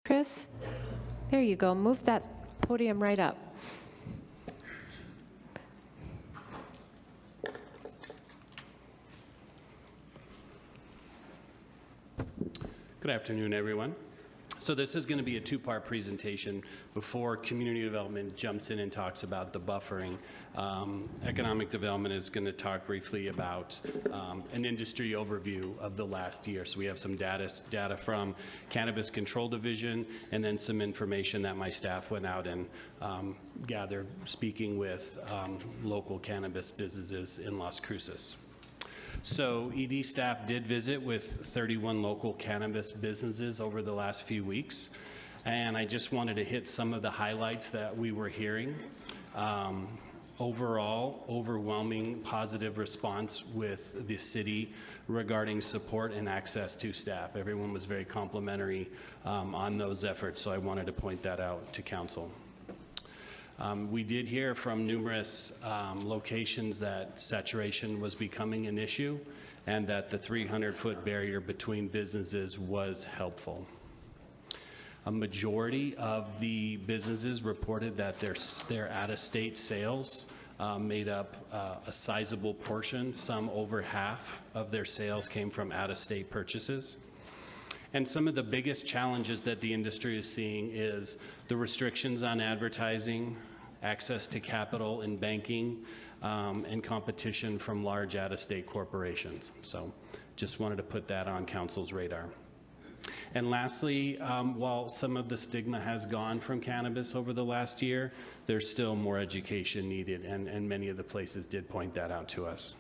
Chris, there you go. Move that podium right up. Good afternoon, everyone. So this is going to be a two-part presentation. Before community development jumps in and talks about the buffering, economic development is going to talk briefly about an industry overview of the last year. So we have some data from Cannabis Control Division, and then some information that my staff went out and gathered speaking with local cannabis businesses in Las Cruces. So ED staff did visit with 31 local cannabis businesses over the last few weeks, and I just wanted to hit some of the highlights that we were hearing. Overall, overwhelming positive response with the city regarding support and access to staff. Everyone was very complimentary on those efforts, so I wanted to point that out to council. We did hear from numerous locations that saturation was becoming an issue and that the 300-foot barrier between businesses was helpful. A majority of the businesses reported that their out-of-state sales made up a sizable portion. Some over half of their sales came from out-of-state purchases. And some of the biggest challenges that the industry is seeing is the restrictions on advertising, access to capital and banking, and competition from large out-of-state corporations. So just wanted to put that on council's radar. And lastly, while some of the stigma has gone from cannabis over the last year, there's still more education needed, and many of the places did point that out to us.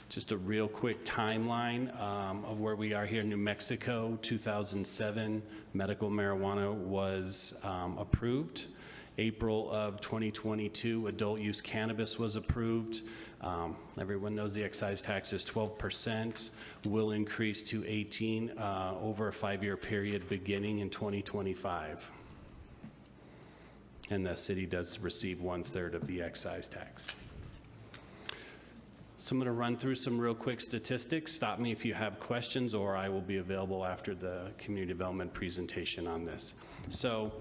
Just a real quick timeline of where we are here in New Mexico. 2007, medical marijuana was approved. April of 2022, adult use cannabis was approved. Everyone knows the excise tax is 12%, will increase to 18 over a 5-year period beginning in 2025. And the city does receive 1/3 of the excise tax. So I'm going to run through some real quick statistics. Stop me if you have questions, or I will be available after the community development presentation on this. So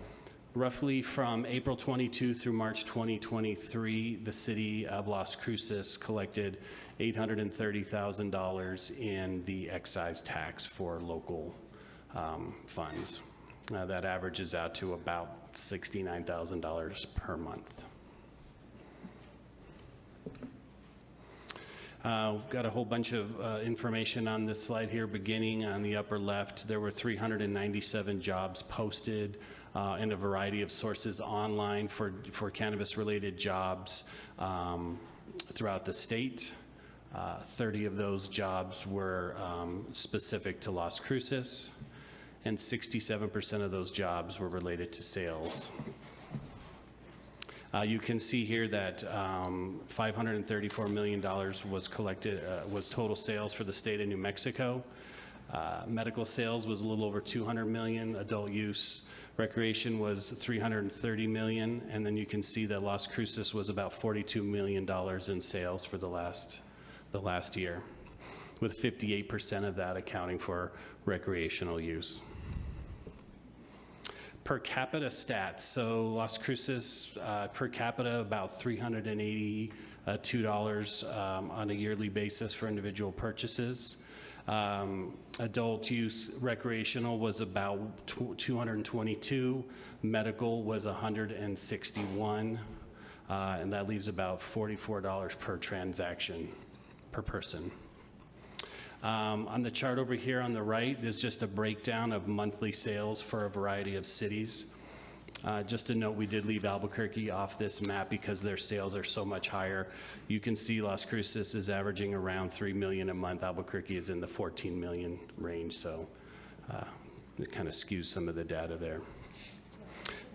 roughly from April 22 through March 2023, the city of Las Cruces collected $830,000 in the excise tax for local funds. That averages out to about $69,000 per month. We've got a whole bunch of information on this slide here. Beginning on the upper left, there were 397 jobs posted in a variety of sources online for cannabis-related jobs throughout the state. 30 of those jobs were specific to Las Cruces, and 67% of those jobs were related to sales. You can see here that $534 million was collected, was total sales for the state of New Mexico. Medical sales was a little over $200 million. Adult use recreation was $330 million. And then you can see that Las Cruces was about $42 million in sales for the last year, with 58% of that accounting for recreational use. Per capita stats, so Las Cruces per capita about $382 on a yearly basis for individual purchases. Adult use recreational was about 222, medical was 161, and that leaves about $44 per transaction per person. On the chart over here on the right is just a breakdown of monthly sales for a variety of cities. Just a note, we did leave Albuquerque off this map because their sales are so much higher. You can see Las Cruces is averaging around $3 million a month. Albuquerque is in the 14 million range, so it kind of skews some of the data there.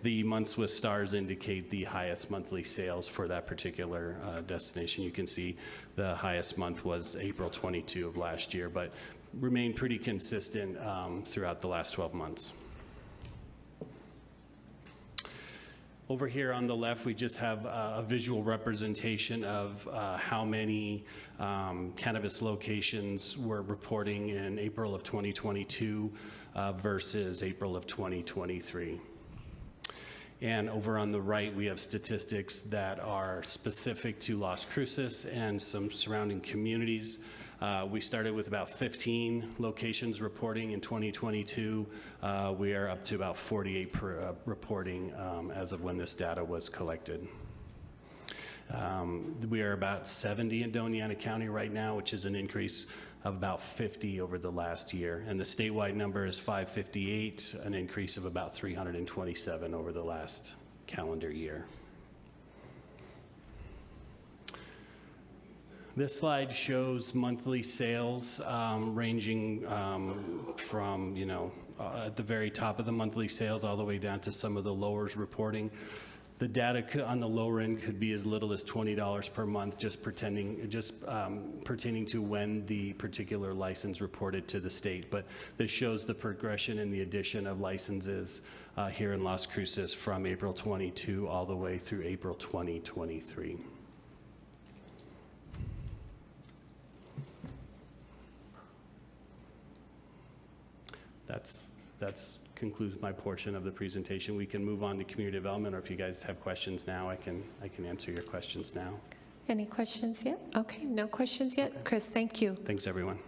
The months with stars indicate the highest monthly sales for that particular destination. You can see the highest month was April 22 of last year, but remained pretty consistent throughout the last 12 months. Over here on the left, we just have a visual representation of how many cannabis locations were reporting in April of 2022. versus April of 2023. And over on the right, we have statistics that are specific to Las Cruces and some surrounding communities. We started with about 15 locations reporting in 2022. We are up to about 48 reporting as of when this data was collected. We are about 70 in Doña County right now, which is an increase of about 50 over the last year. And the statewide number is 558, an increase of about 327 over the last calendar year. This slide shows monthly sales ranging from, at the very top of the monthly sales all the way down to some of the lowers reporting. The data on the lower end could be as little as $20 per month, just pertaining to when the particular license reported to the state. But this shows the progression in the addition of licenses here in Las Cruces from April 22 all the way through April 2023. That's concludes my portion of the presentation. We can move on to community development, or if you guys have questions now, I can answer your questions now. Any questions yet? Okay, no questions yet. Chris, thank you. Thanks, everyone.